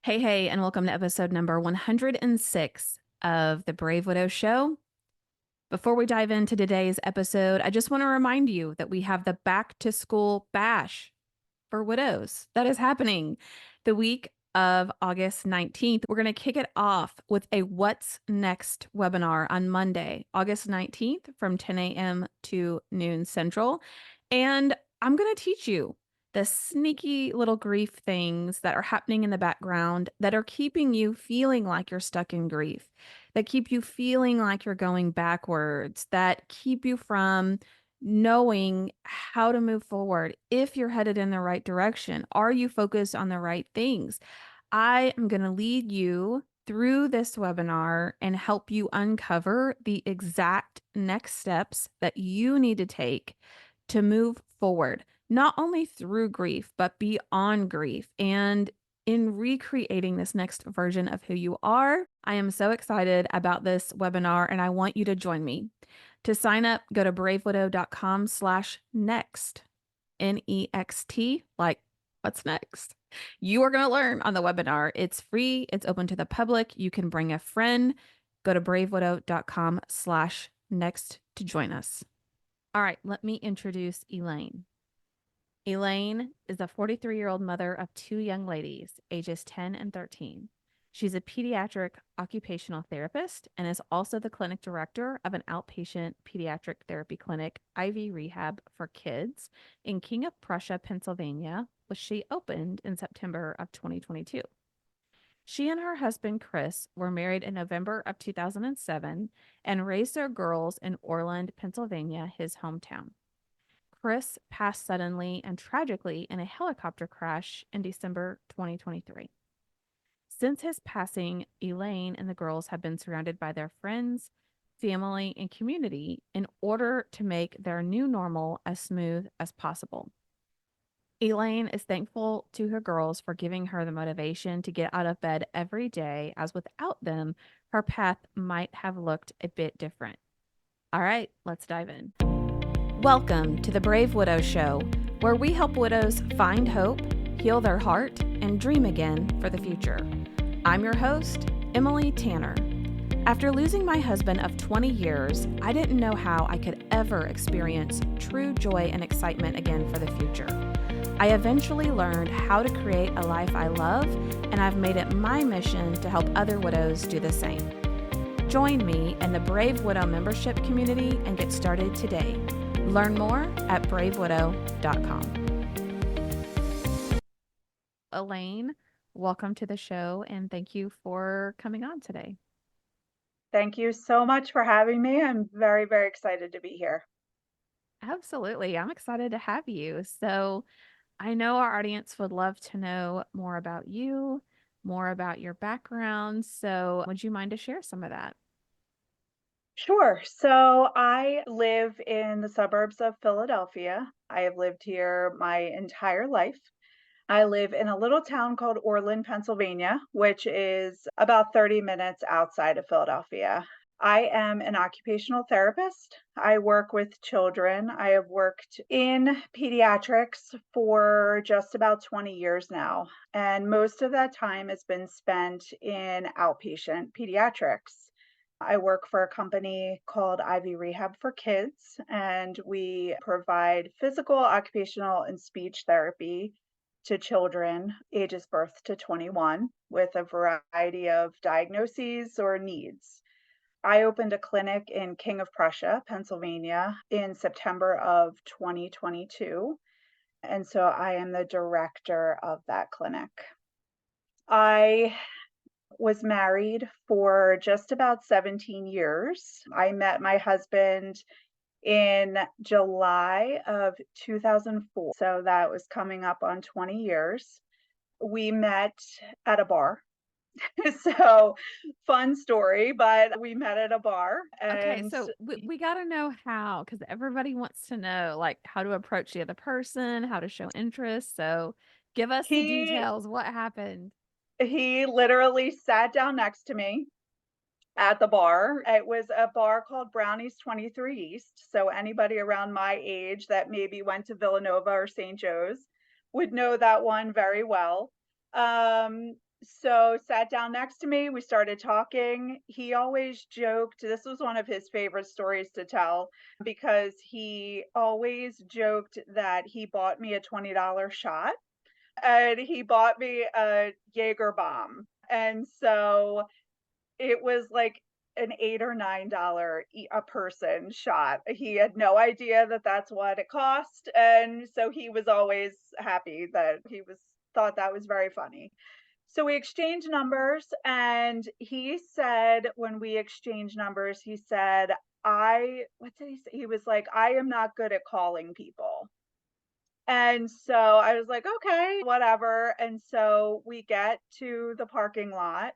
Hey, and welcome to episode number 106 of the Brave Widow Show. Before we dive into today's episode, I just want to remind you that we have the back to school bash for widows that is happening the week of August 19th. We're going to kick it off with a What's Next webinar on Monday, August 19th from 10 a.m. to noon Central. And I'm going to teach you the sneaky little grief things that are happening in the background that are keeping you feeling like you're stuck in grief, that keep you feeling like you're going backwards, that keep you from knowing how to move forward. If you're headed in the right direction, are you focused on the right things? I am going to lead you through this webinar and help you uncover the exact next steps that you need to take to move forward, not only through grief, but beyond grief. And in recreating this next version of who you are, I am so excited about this webinar and I want you to join me. To sign up, go to bravewidow.com/next, NEXT, like what's next. You are going to learn on the webinar. It's free. It's open to the public. You can bring a friend. Go to bravewidow.com/next to join us. All right, let me introduce Elaine. Elaine is a 43-year-old mother of two young ladies, ages 10 and 13. She's a pediatric occupational therapist and is also the clinic director of an outpatient pediatric therapy clinic, IV Rehab for Kids, in King of Prussia, Pennsylvania, which she opened in September of 2022. She and her husband, Chris, were married in November of 2007 and raised their girls in Orland, Pennsylvania, his hometown. Chris passed suddenly and tragically in a helicopter crash in December 2023. Since his passing, Elaine and the girls have been surrounded by their friends, family, and community in order to make their new normal as smooth as possible. Elaine is thankful to her girls for giving her the motivation to get out of bed every day, as without them, her path might have looked a bit different. All right, let's dive in. Welcome to the Brave Widow Show, where we help widows find hope, heal their heart, and dream again for the future. I'm your host, Emily Tanner. After losing my husband of 20 years, I didn't know how I could ever experience true joy and excitement again for the future. I eventually learned how to create a life I love, and I've made it my mission to help other widows do the same. Join me in the Brave Widow membership community and get started today. Learn more at bravewidow.com. Elaine, welcome to the show and thank you for coming on today. Thank you so much for having me. I'm very, very excited to be here. Absolutely. I'm excited to have you. So, I know our audience would love to know more about you, more about your background. So, would you mind to share some of that? Sure. So I live in the suburbs of Philadelphia. I have lived here my entire life. I live in a little town called Orland, Pennsylvania, which is about 30 minutes outside of Philadelphia. I am an occupational therapist. I work with children. I have worked in pediatrics for just about 20 years now. And most of that time has been spent in outpatient pediatrics. I work for a company called IV Rehab for Kids, and we provide physical, occupational, and speech therapy to children ages birth to 21 with a variety of diagnoses or needs. I opened a clinic in King of Prussia, Pennsylvania in September of 2022. And so I am the director of that clinic. I was married for just about 17 years. I met my husband in July of 2004. So that was coming up on 20 years. We met at a bar. So fun story, but we met at a bar Okay, and so we got to know how, because everybody wants to know like how to approach the other person, how to show interest. So give us the he details. What happened? he literally sat down next to me at the bar. It was a bar called Brownie's 23 East. So anybody around my age that maybe went to Villanova or St. Joe's would know that one very well. So sat down next to me, we started talking. He always joked, this was one of his favorite stories to tell because he always joked that he bought me a $20 shot and he bought me a Jaeger bomb. And so it was like an $8 or $9 a person shot. He had no idea that that's what it cost, and so he was always happy that he was thought that was very funny. So we exchanged numbers, and he said when we exchanged numbers, he said, "I" what did he say? He was like, "I am not good at calling people." And so I was like, "Okay, whatever." And so we get to the parking lot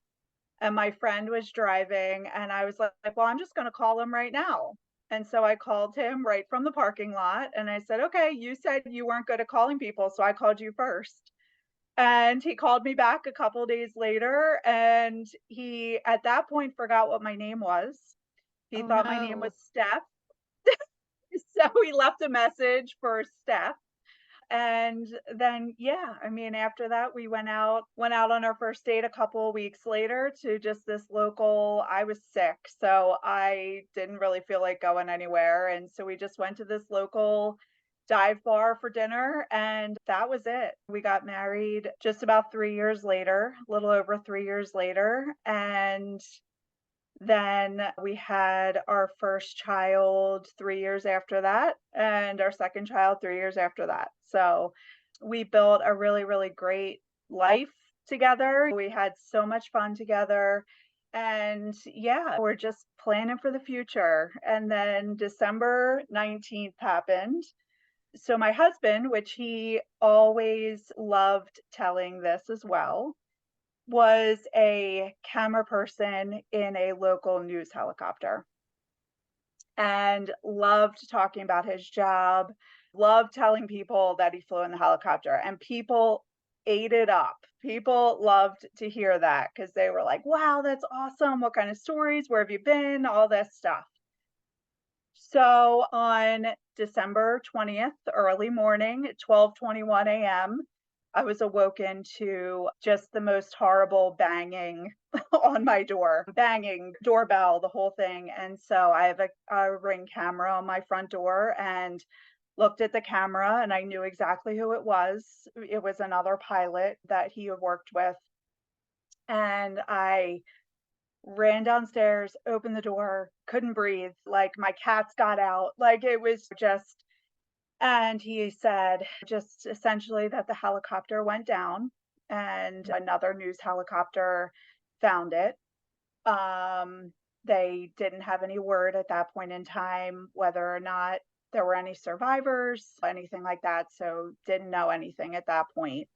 and my friend was driving and I was like, "Well, I'm just gonna call him right now." And so I called him right from the parking lot and I said, "Okay, you said you weren't good at calling people, so I called you first." And he called me back a couple days later and he at that point forgot what my name was. He Oh thought my name no. was Steph. So he left a message for Steph. And then, yeah, I mean, after that, we went out on our first date a couple of weeks later to just this local. I was sick, so I didn't really feel like going anywhere, and so we just went to this local dive bar for dinner, and that was it. We got married just about 3 years later, a little over 3 years later, and then we had our first child 3 years after that, and our second child 3 years after that. So, we built a really, really great life together. We had so much fun together, and yeah, we're just planning for the future. And then December 19th happened. So my husband, which he always loved telling this as well, was a camera person in a local news helicopter and loved talking about his job, loved telling people that he flew in the helicopter, and people ate it up. People loved to hear that because they were like, wow, that's awesome. What kind of stories? Where have you been? All this stuff. So on December 20th, early morning at 12:21 a.m., I was awoken to just the most horrible banging on my door, banging doorbell, the whole thing. And so I have a Ring camera on my front door and looked at the camera and I knew exactly who it was. It was another pilot that he had worked with. And I ran downstairs, opened the door, couldn't breathe, like, my cats got out, like, it was just and he said just essentially that the helicopter went down and another news helicopter found it. Um, they didn't have any word at that point in time whether or not there were any survivors, anything like that, so didn't know anything at that point.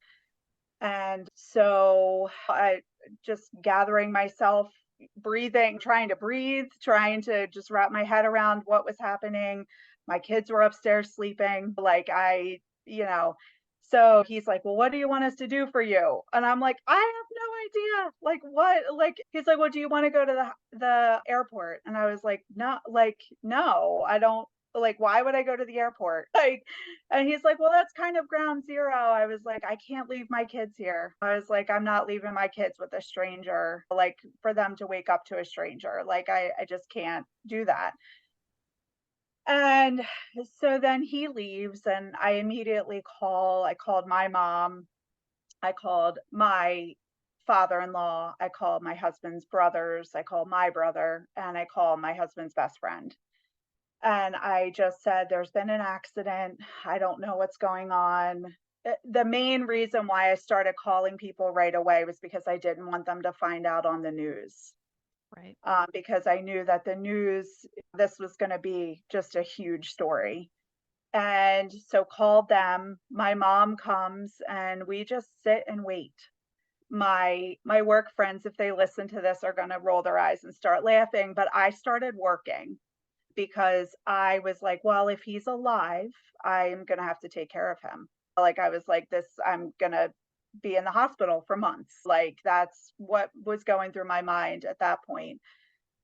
And so I just gathering myself, breathing, trying to breathe, trying to just wrap my head around what was happening. My kids were upstairs sleeping. Like so he's like, well, what do you want us to do for you? And I'm like, I have no idea. Like what? Like he's like, well, do you want to go to the airport? And I was like, no, like, no, I don't like why would I go to the airport? Like and he's like, "Well, that's kind of ground zero." I was like, "I can't leave my kids here." I was like, "I'm not leaving my kids with a stranger, like, for them to wake up to a stranger. Like, I just can't do that." And so then he leaves, and I called my mom, I called my father-in-law, I called my husband's brothers, I called my brother, and I called my husband's best friend. And I just said, "There's been an accident. I don't know what's going on." The main reason why I started calling people right away was because I didn't want them to find out on the news, Right. because I knew that the news, this was going to be just a huge story. And so called them. My mom comes and we just sit and wait. My work friends, if they listen to this, are going to roll their eyes and start laughing. But I started working because I was like, well, if he's alive, I'm going to have to take care of him. Like, I was like, I'm going to be in the hospital for months. Like, that's what was going through my mind at that point.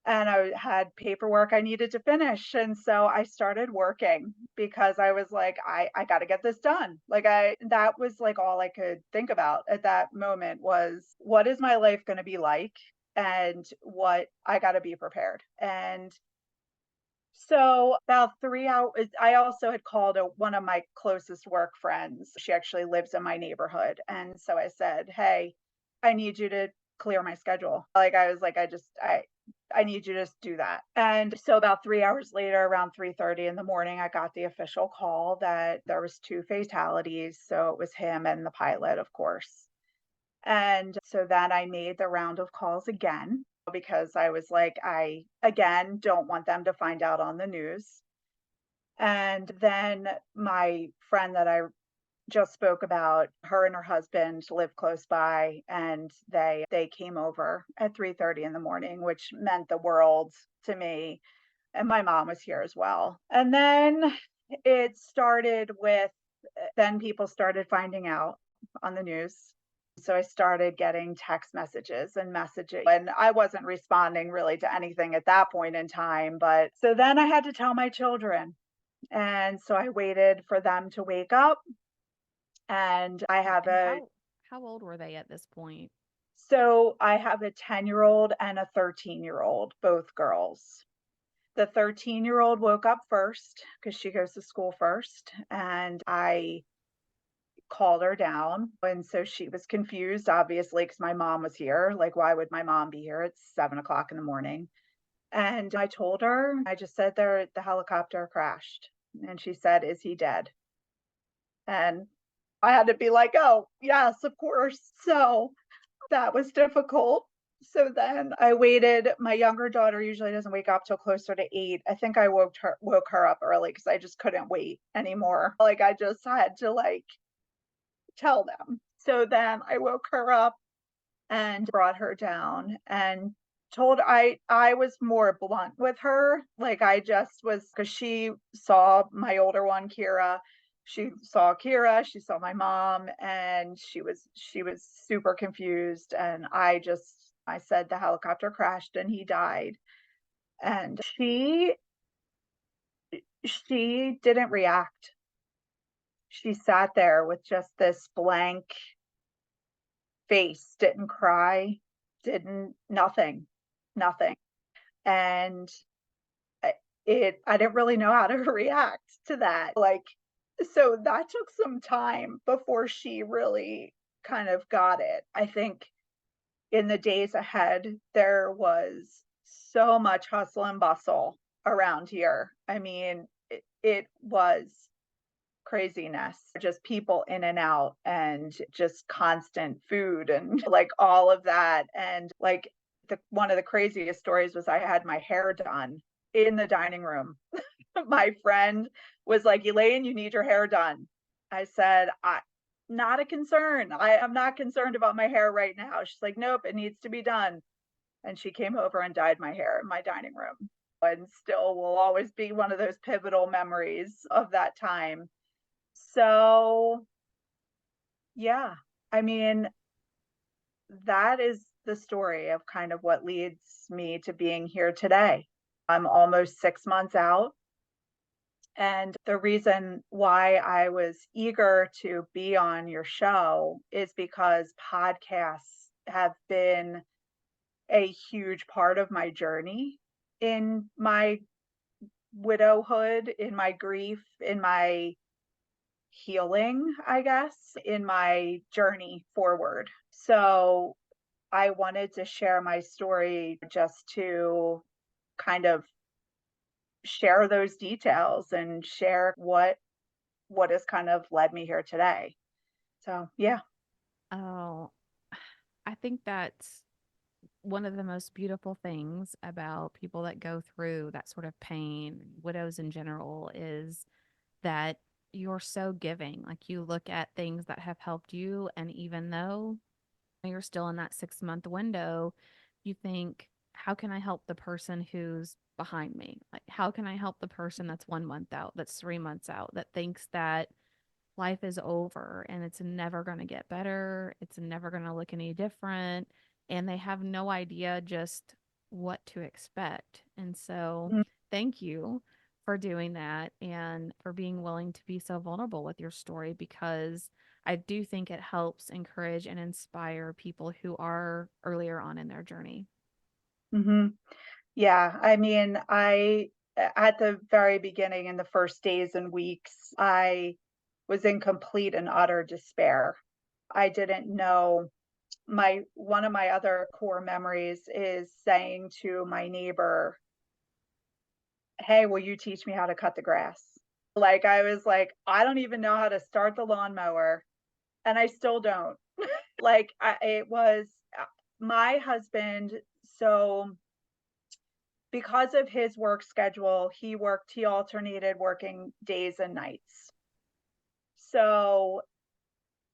and I had paperwork I needed to finish. And so I started working because I was like, I got to get this done. That was like all I could think about at that moment was what is my life going to be like? And what I got to be prepared. And so about 3 hours, I also had called one of my closest work friends. She actually lives in my neighborhood. And so I said, hey, I need you to clear my schedule. Like I was like, I need you to just do that. And so about 3 hours later, around 3:30 in the morning, I got the official call that there was two fatalities. So it was him and the pilot, of course. And so then I made the round of calls again because I was like, I again don't want them to find out on the news. And then my friend that I just spoke about, her and her husband live close by, and they came over at 3:30 in the morning, which meant the world to me. And my mom was here as well. And then it started with then people started finding out on the news. So I started getting text messages and messaging, and I wasn't responding really to anything at that point in time. But so then I had to tell my children. And so I waited for them to wake up. And I have And a how old were they at this point? so I have a 10-year-old and a 13-year-old, both girls. The 13-year-old woke up first because she goes to school first. And I called her down. And so she was confused, obviously, because my mom was here. Like, why would my mom be here? It's 7 o'clock in the morning. And I told her, I just said the helicopter crashed. And she said, is he dead? And I had to be like, oh, yes, of course. So that was difficult. So then I waited. My younger daughter usually doesn't wake up till closer to 8. I think I woke her up early because I just couldn't wait anymore. Like I just had to like tell them. So then I woke her up and brought her down and told I was more blunt with her. Like I just was because she saw my older one, Kira. She saw my mom, and she was super confused. And I said the helicopter crashed and he died. And she didn't react. She sat there with just this blank face, didn't cry, didn't nothing, nothing. And I I didn't really know how to react to that. Like, so that took some time before she really kind of got it. I think in the days ahead, there was so much hustle and bustle around here. I mean, it was craziness, just people in and out and just constant food and like all of that. And like one of the craziest stories was I had my hair done in the dining room. My friend was like, Elaine, you need your hair done. I said, I not a concern. I'm not concerned about my hair right now. She's like, nope, it needs to be done. And she came over and dyed my hair in my dining room. And still will always be one of those pivotal memories of that time. So, yeah, I mean, that is the story of kind of what leads me to being here today. I'm almost 6 months out. And the reason why I was eager to be on your show is because podcasts have been a huge part of my journey in my widowhood, in my grief, in my healing, I guess, in my journey forward. So I wanted to share my story just to kind of share those details and share what has kind of led me here today. So, yeah. Oh, I think that's one of the most beautiful things about people that go through that sort of pain, widows in general, is that you're so giving. Like you look at things that have helped you, and even though you're still in that 6 month window, you think, how can I help the person who's behind me? Like, how can I help the person that's 1 month out, that's 3 months out, that thinks that life is over and it's never going to get better, it's never going to look any different, and they have no idea just what to expect. And so, Mm, thank you for doing that and for being willing to be so vulnerable with your story because I do think it helps encourage and inspire people who are earlier on in their journey. mhm. Yeah, I mean, at the very beginning, in the first days and weeks, I was in complete and utter despair. I didn't know my one of my other core memories is saying to my neighbor, "Hey, will you teach me how to cut the grass?" Like, I was like, "I don't even know how to start the lawnmower," and I still don't. Like, it was my husband, so because of his work schedule, he alternated working days and nights. So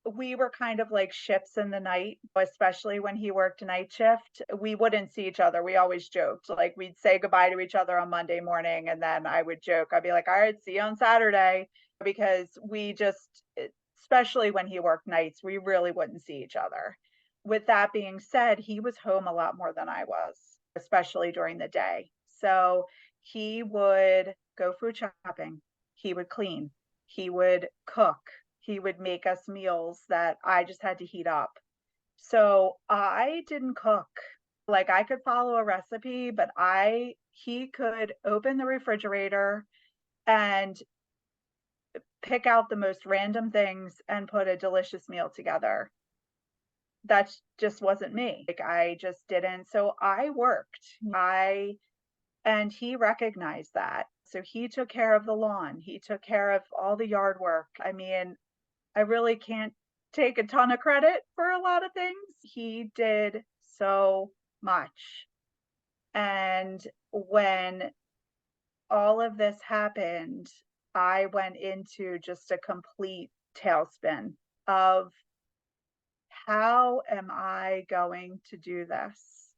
we were kind of like ships in the night, especially when he worked night shift. We wouldn't see each other. We always joked. Like we'd say goodbye to each other on Monday morning, and then I would joke. I'd be like, all right, see you on Saturday. Because especially when he worked nights, we really wouldn't see each other. With that being said, he was home a lot more than I was, especially during the day. So he would go food shopping, he would clean, he would cook, he would make us meals that I just had to heat up. So I didn't cook. Like I could follow a recipe, but he could open the refrigerator and pick out the most random things and put a delicious meal together. That just wasn't me. Like I just didn't. So I worked. And he recognized that. So he took care of the lawn. He took care of all the yard work. I mean, I really can't take a ton of credit for a lot of things. He did so much. And when all of this happened, I went into just a complete tailspin of how am I going to do this?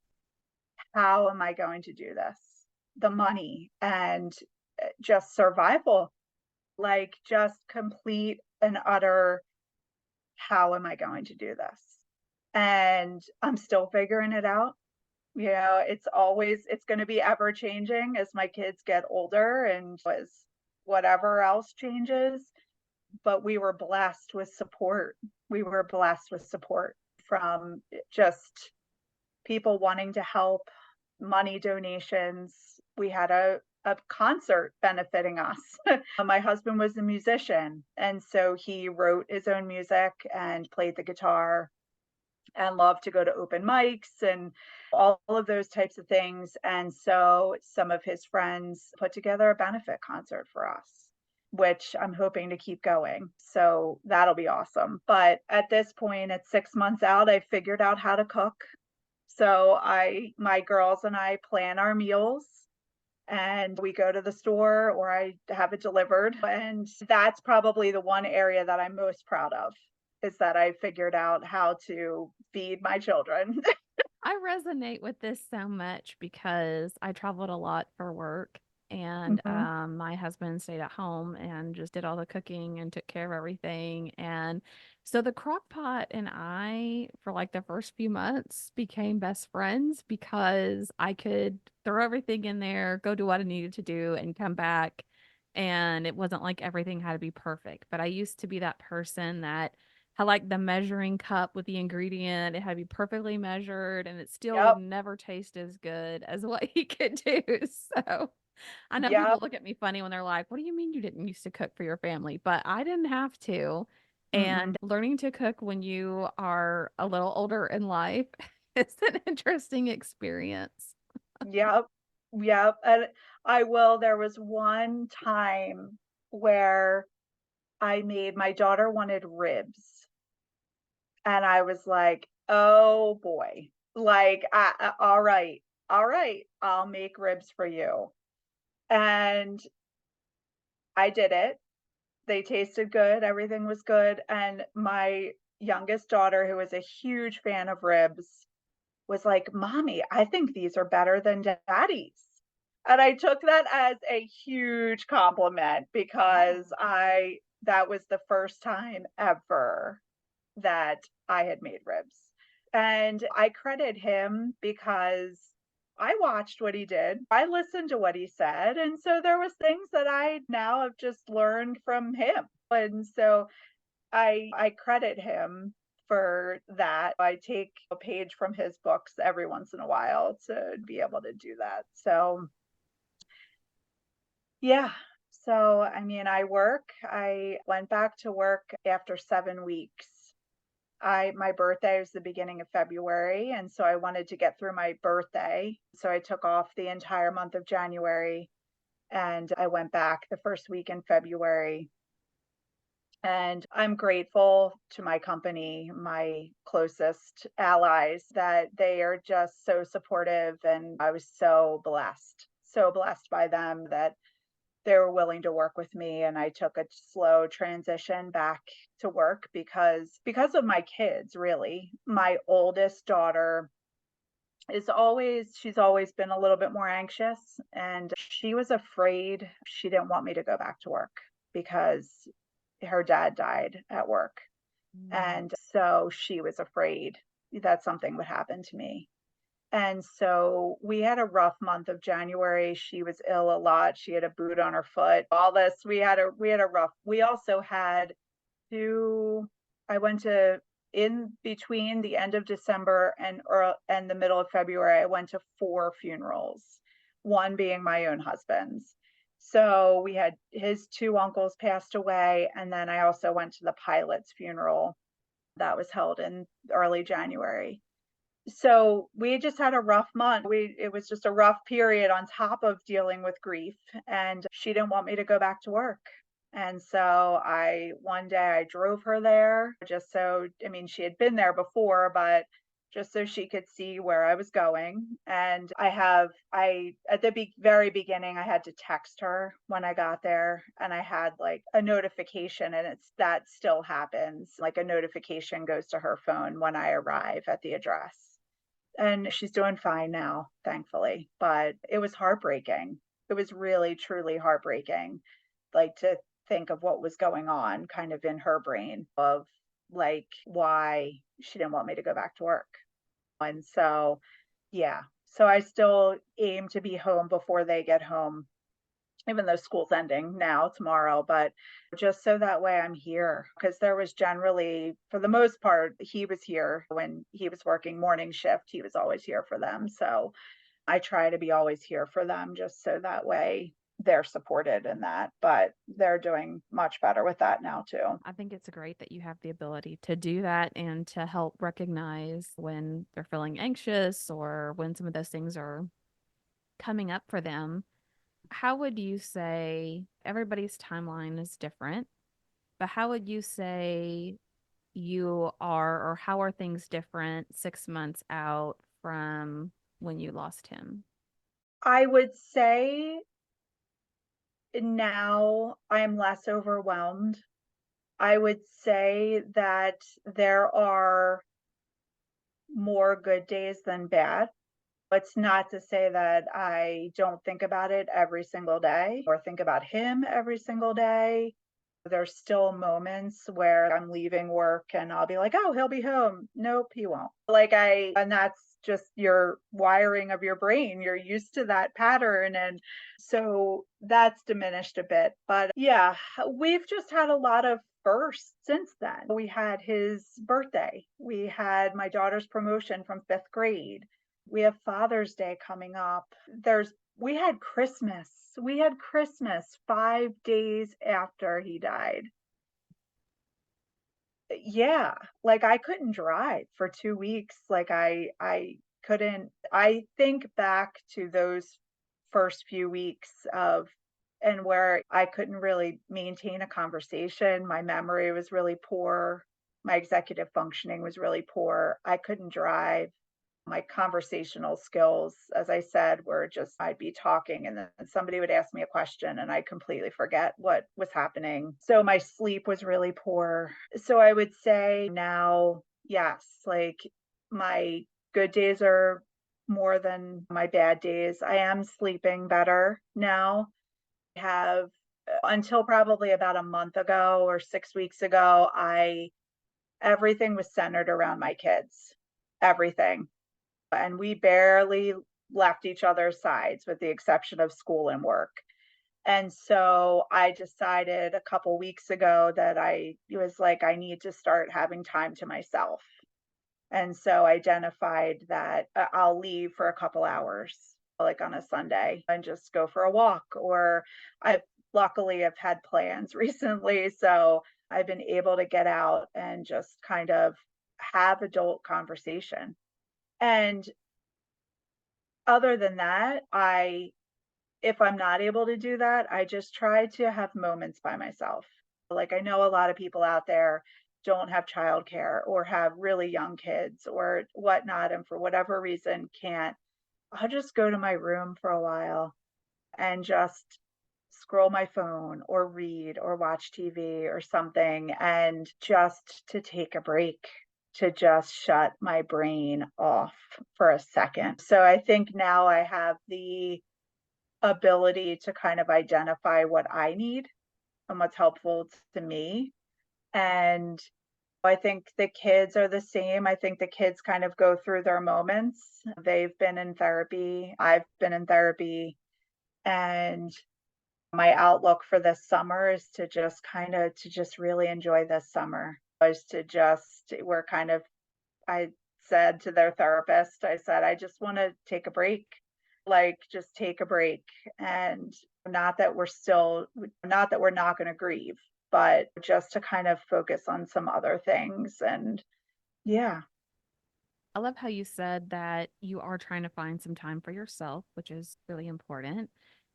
How am I going to do this? The money and just survival, like just complete and utter how am I going to do this? And I'm still figuring it out. You know, it's going to be ever changing as my kids get older and as whatever else changes. But we were blessed with support. We were blessed with support from just people wanting to help, money donations. We had a concert benefiting us. My husband was a musician, and so he wrote his own music and played the guitar and loved to go to open mics and all of those types of things. And so some of his friends put together a benefit concert for us, which I'm hoping to keep going. So that'll be awesome. But at this point, at 6 months out, I figured out how to cook. So my girls and I plan our meals and we go to the store or I have it delivered. And that's probably the one area that I'm most proud of is that I figured out how to feed my children. I resonate with this so much because I traveled a lot for work and Mhm. my husband stayed at home and just did all the cooking and took care of everything. And so the crock pot and I, for like the first few months, became best friends because I could throw everything in there, go do what I needed to do, and come back. And it wasn't like everything had to be perfect. But I used to be that person that had like the measuring cup with the ingredient. It had to be perfectly measured and it still would Yep. never taste as good as what he could do. So I know people Yep. look at me funny when they're like, what do you mean you didn't used to cook for your family? But I didn't have to. Mm-mm. And learning to cook when you are a little older in life is an interesting experience. Yep. Yep. And there was one time where my daughter wanted ribs. And I was like, oh boy, like, all right, I'll make ribs for you. And I did it. They tasted good, everything was good, and my youngest daughter, who is a huge fan of ribs, was like, "Mommy, I think these are better than daddy's." And I took that as a huge compliment because Oh. I that was the first time ever that I had made ribs. And I credit him because I watched what he did. I listened to what he said, and so there was things that I now have just learned from him. And so I credit him for that. I take a page from his books every once in a while to be able to do that. So, yeah. So, I mean, I went back to work after 7 weeks. I My birthday was the beginning of February, and so I wanted to get through my birthday. So I took off the entire month of January and I went back the first week in February. And I'm grateful to my company, my closest allies, that they are just so supportive. And I was so blessed by them that they were willing to work with me. And I took a slow transition back to work because of my kids, really. My oldest daughter she's always been a little bit more anxious, and she was afraid. She didn't want me to go back to work because her dad died at work. Mm. And so she was afraid that something would happen to me. And so we had a rough month of January. She was ill a lot. She had a boot on her foot. All this, we had a rough. We also had to I went to in between the end of December and the middle of February, I went to 4 funerals, one being my own husband's. So we had his 2 uncles passed away, and then I also went to the pilot's funeral that was held in early January. So we just had a rough month. It was just a rough period on top of dealing with grief, and she didn't want me to go back to work. And so I one day I drove her there just so I mean she had been there before, but just so she could see where I was going. And I at the very beginning I had to text her when I got there, and I had like a notification, and it's that still happens. Like a notification goes to her phone when I arrive at the address, and she's doing fine now, thankfully. But it was heartbreaking. It was really, truly heartbreaking, like to think of what was going on kind of in her brain of like why she didn't want me to go back to work. And so, yeah. So I still aim to be home before they get home, even though school's ending now tomorrow, but just so that way I'm here. Because there was generally, for the most part, he was here when he was working morning shift. He was always here for them. So I try to be always here for them just so that way they're supported in that. But they're doing much better with that now too. I think it's great that you have the ability to do that and to help recognize when they're feeling anxious or when some of those things are coming up for them. How would you say everybody's timeline is different, but how would you say you are, or how are things different 6 months out from when you lost him? I would say now I'm less overwhelmed. I would say that there are more good days than bad. It's not to say that I don't think about it every single day or think about him every single day. There's still moments where I'm leaving work and I'll be like, "Oh, he'll be home." Nope, he won't. And that's just your wiring of your brain. You're used to that pattern. And so that's diminished a bit. But yeah, we've just had a lot of firsts since then. We had his birthday, we had my daughter's promotion from 5th grade. We have Father's Day coming up. We had Christmas. We had Christmas 5 days after he died. Yeah, like, I couldn't drive for 2 weeks, like, I couldn't. I think back to those first few weeks of and where I couldn't really maintain a conversation, my memory was really poor, my executive functioning was really poor, I couldn't drive. My conversational skills, as I said, were just I'd be talking and then somebody would ask me a question and I'd completely forget what was happening. So my sleep was really poor. So I would say now, yes, like my good days are more than my bad days. I am sleeping better now. I have until probably about a month ago or 6 weeks ago, I everything was centered around my kids. Everything, and we barely left each other's sides with the exception of school and work. And so I decided a couple weeks ago that I it was like I need to start having time to myself. And so I identified that I'll leave for a couple hours, like on a Sunday, and just go for a walk. Or I luckily have had plans recently, so I've been able to get out and just kind of have adult conversation. And other than that, I if I'm not able to do that, I just try to have moments by myself. Like, I know a lot of people out there don't have childcare or have really young kids or whatnot, and for whatever reason can't. I'll just go to my room for a while and just scroll my phone or read or watch TV or something, and just to take a break, to just shut my brain off for a second. So I think now I have the ability to kind of identify what I need and what's helpful to me. And I think the kids are the same. I think the kids kind of go through their moments. They've been in therapy. I've been in therapy. And my outlook for this summer is to just to just really enjoy this summer. Is to just we're kind of I said to their therapist, I said, I just want to take a break. Like, just take a break. And not that we're not going to grieve, but just to kind of focus on some other things. And yeah, I love how you said that you are trying to find some time for yourself, which is really important.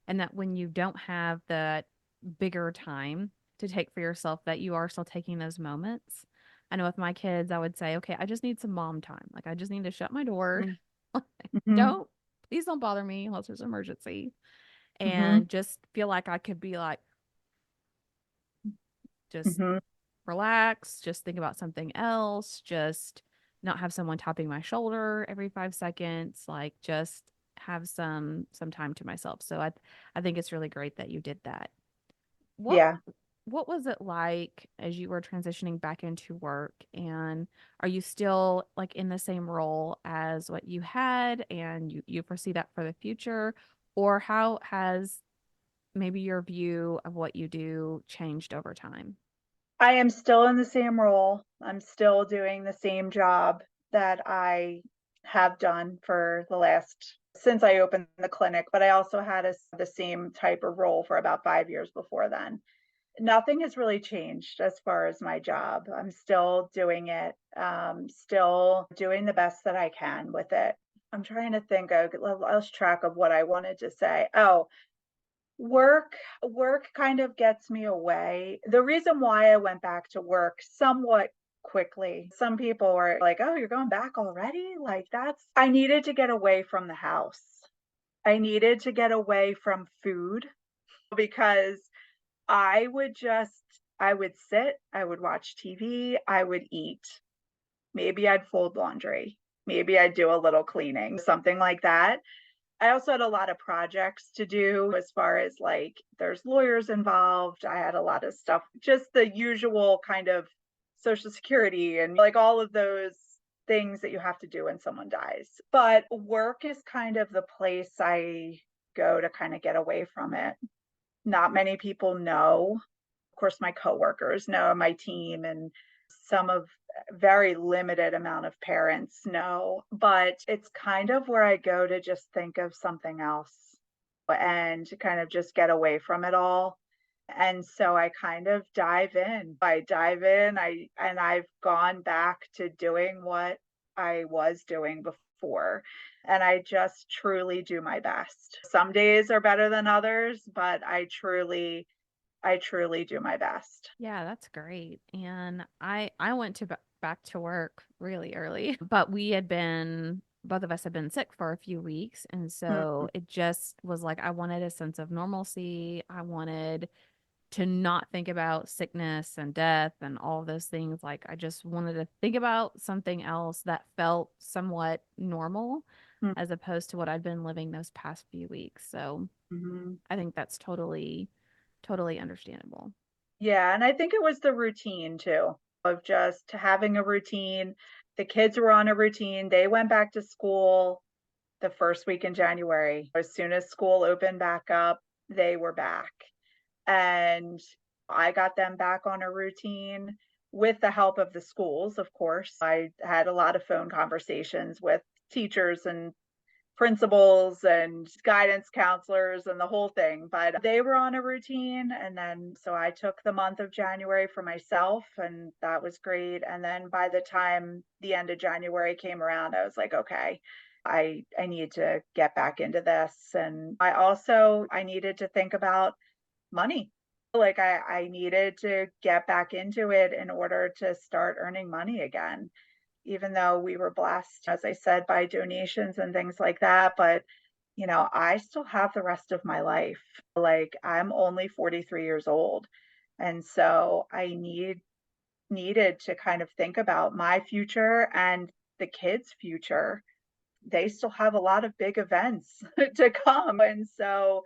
And that when you don't have that bigger time to take for yourself, that you are still taking those moments. I know with my kids, I would say, okay, I just need some mom time. Like, I just need to shut my door. mm-hmm, Don't, please don't bother me unless there's an emergency. mm-hmm, And just feel like I could be like, just mm-hmm, relax, just think about something else, just not have someone tapping my shoulder every 5 seconds, like just have some time to myself. So I think it's really great that you did that. What yeah. what was it like as you were transitioning back into work, and are you still like in the same role as what you had, and you foresee that for the future, or how has maybe your view of what you do changed over time? I am still in the same role. I'm still doing the same job that I have done for the last since I opened the clinic, but I also had the same type of role for about 5 years before then. Nothing has really changed as far as my job. I'm still doing it, still doing the best that I can with it. I'm trying to think, I lost track of what I wanted to say. Oh, work kind of gets me away. The reason why I went back to work somewhat quickly, some people were like, "Oh, you're going back already?" Like, that's I needed to get away from the house. I needed to get away from food because I would sit, I would watch TV, I would eat. Maybe I'd fold laundry. Maybe I'd do a little cleaning, something like that. I also had a lot of projects to do as far as like there's lawyers involved. I had a lot of stuff, just the usual kind of social security and like all of those things that you have to do when someone dies. But work is kind of the place I go to kind of get away from it. Not many people know. Of course, my coworkers know, my team, and some of very limited amount of parents know, but it's kind of where I go to just think of something else and to kind of just get away from it all. And so I kind of dive in. I dive in, I've gone back to doing what I was doing before. And I just truly do my best. Some days are better than others, but I truly do my best. Yeah, that's great. And I went to back to work really early, but we had been both of us had been sick for a few weeks, and so Mm, it just was like I wanted a sense of normalcy. I wanted to not think about sickness and death and all of those things. Like I just wanted to think about something else that felt somewhat normal mm, as opposed to what I'd been living those past few weeks. So mhm. I think that's totally understandable. Yeah, and I think it was the routine too, of just having a routine. The kids were on a routine. They went back to school. the first week in January. As soon as school opened back up, they were back. And I got them back on a routine with the help of the schools, of course. I had a lot of phone conversations with teachers and principals and guidance counselors and the whole thing, but they were on a routine. And then, so I took the month of January for myself, and that was great. And then by the time the end of January came around, I was like, okay, I need to get back into this. And I needed to think about money. Like I needed to get back into it in order to start earning money again, even though we were blessed, as I said, by donations and things like that. But, I still have the rest of my life. Like I'm only 43 years old. And so needed to kind of think about my future and the kids' future. They still have a lot of big events to come. And so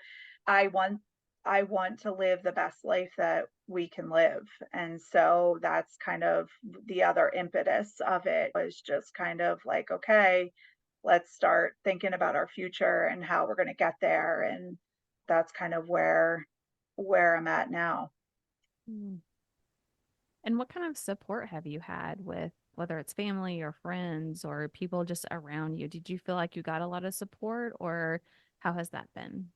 I want I want to live the best life that we can live. And so that's kind of the other impetus of it, was just kind of like, okay, let's start thinking about our future and how we're going to get there. And that's kind of where I'm at now. Mm. And what kind of support have you had with whether it's family or friends or people just around you? Did you feel like you got a lot of support or how has that been?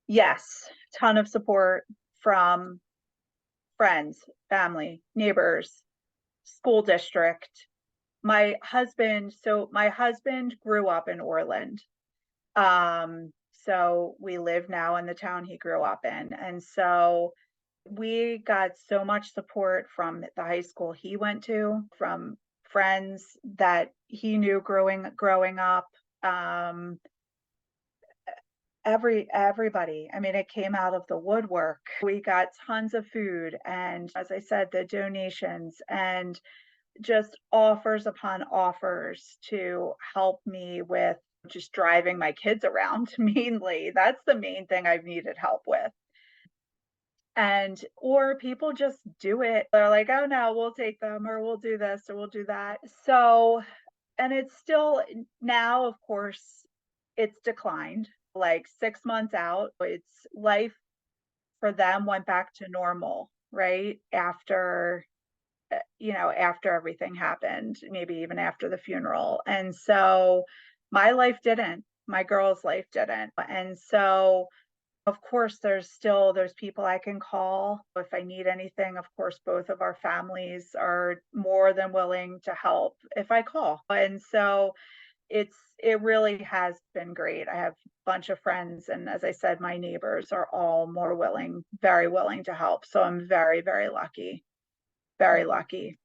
Yes, ton of support from friends, family, neighbors, school district. My husband grew up in Orland. So we live now in the town he grew up in. And so we got so much support from the high school he went to, from friends that he knew growing up. Um, everybody. I mean, it came out of the woodwork. We got tons of food and, as I said, the donations and just offers upon offers to help me with just driving my kids around mainly. That's the main thing I've needed help with. And or people just do it. They're like, "Oh no, we'll take them or we'll do this or we'll do that." So, and it's still now, of course, it's declined. Like 6 months out, it's life for them went back to normal, right? After everything happened, maybe even after the funeral. And so my life didn't, my girl's life didn't. And so of course there's people I can call if I need anything. Of course, both of our families are more than willing to help if I call. And so it really has been great. I have a bunch of friends, and as I said, my neighbors are all very willing to help. So I'm very, very lucky. Very Mhm. lucky.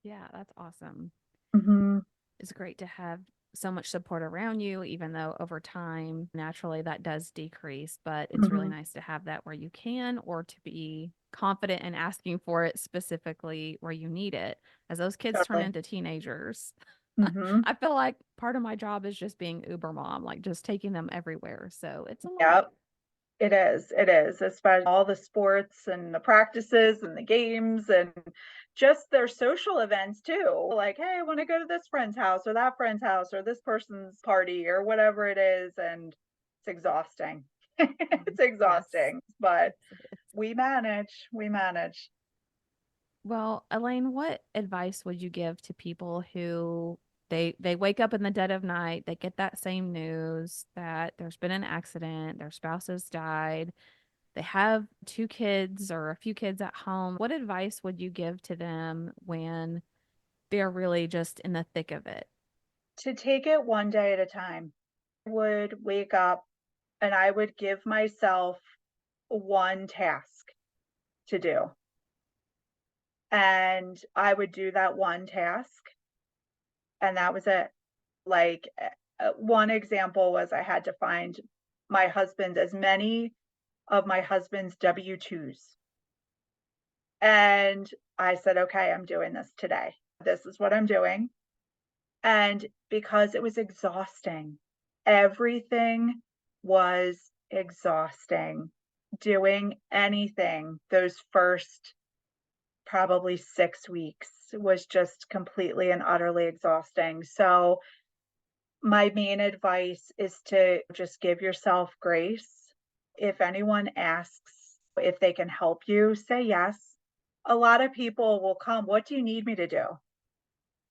Yeah, that's awesome. Mhm, It's great to have so much support around you, even though over time, naturally that does decrease. But it's really mhm, nice to have that where you can, or to be confident in asking for it specifically where you need it. As those kids turn totally. into teenagers, Mhm, I feel like part of my job is just being Uber mom, like just taking them everywhere. So it's a lot. yep, it is, especially all the sports and the practices and the games and just their social events too. Like, "Hey, I wanna go to this friend's house or that friend's house or this person's party," or whatever it is, and it's exhausting. Mhm. It's Yes. exhausting, but Yes, it is. we manage. Well, Elaine, what advice would you give to people who they wake up in the dead of night, they get that same news that there's been an accident, their spouse has died, they have two kids or a few kids at home. What advice would you give to them when they're really just in the thick of it? To take it one day at a time. Would wake up and I would give myself one task to do. And I would do that one task, and that was it. Like, one example was I had to find my husband as many of my husband's W-2s. And I said, "Okay, I'm doing this today. This is what I'm doing." And because it was exhausting, everything was exhausting. Doing anything those first probably 6 weeks was just completely and utterly exhausting. So My main advice is to just give yourself grace. If anyone asks if they can help you, say yes. A lot of people will come, "What do you need me to do?"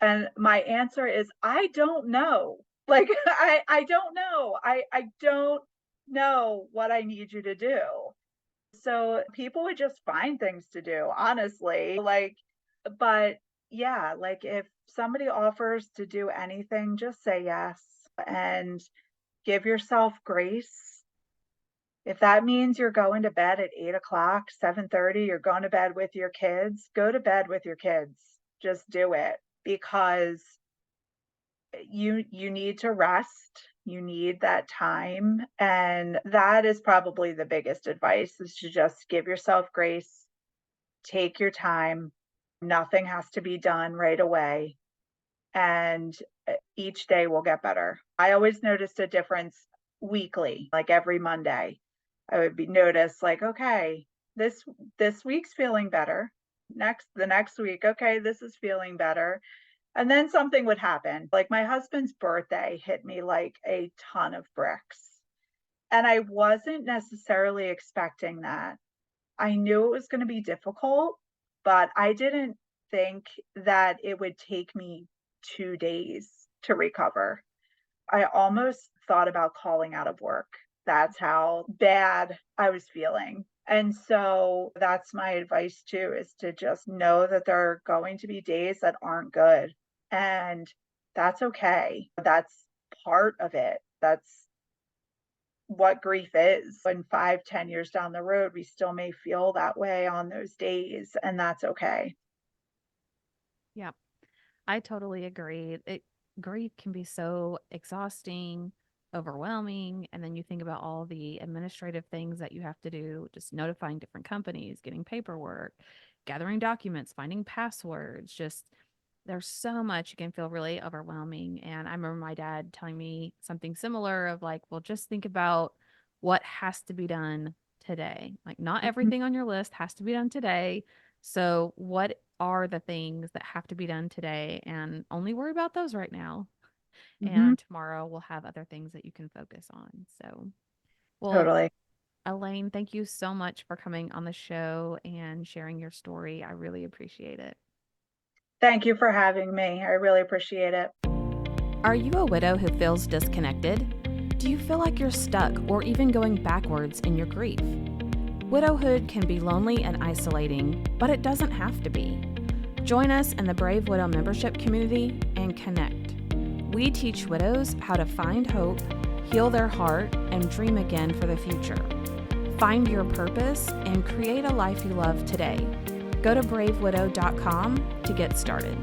And my answer is, "I don't know." Like, I don't know. I don't know what I need you to do. So people would just find things to do, honestly. Like, but yeah, like if somebody offers to do anything, just say yes and give yourself grace. If that means you're going to bed at 8 o'clock, 7:30, you're going to bed with your kids, go to bed with your kids. Just do it because you need to rest. You need that time. And that is probably the biggest advice is to just give yourself grace, take your time. Nothing has to be done right away. And each day will get better. I always noticed a difference weekly, like every Monday. I would be notice like, okay, this this week's feeling better. The next week, okay, this is feeling better. And then something would happen. Like my husband's birthday hit me like a ton of bricks. And I wasn't necessarily expecting that. I knew it was going to be difficult, but I didn't think that it would take me 2 days to recover. I almost thought about calling out of work. That's how bad I was feeling. And so that's my advice too, is to just know that there are going to be days that aren't good. And that's okay. That's part of it. That's what grief is. And 5, 10 years down the road, we still may feel that way on those days, and that's okay. Yeah, I totally agree. Grief can be so exhausting, overwhelming, and then you think about all the administrative things that you have to do, just notifying different companies, getting paperwork, gathering documents, finding passwords, just there's so much. It can feel really overwhelming. And I remember my dad telling me something similar of like, well, just think about what has to be done today. Like, not Mhm, everything on your list has to be done today. So, what are the things that have to be done today? And only worry about those right now. mhm, And tomorrow we'll have other things that you can focus on. So, well, totally. Elaine, thank you so much for coming on the show and sharing your story. I really appreciate it. Thank you for having me. I really appreciate it. Are you a widow who feels disconnected? Do you feel like you're stuck or even going backwards in your grief? Widowhood can be lonely and isolating, but it doesn't have to be. Join us in the Brave Widow membership community and connect. We teach widows how to find hope, heal their heart, and dream again for the future. Find your purpose and create a life you love today. Go to bravewidow.com to get started.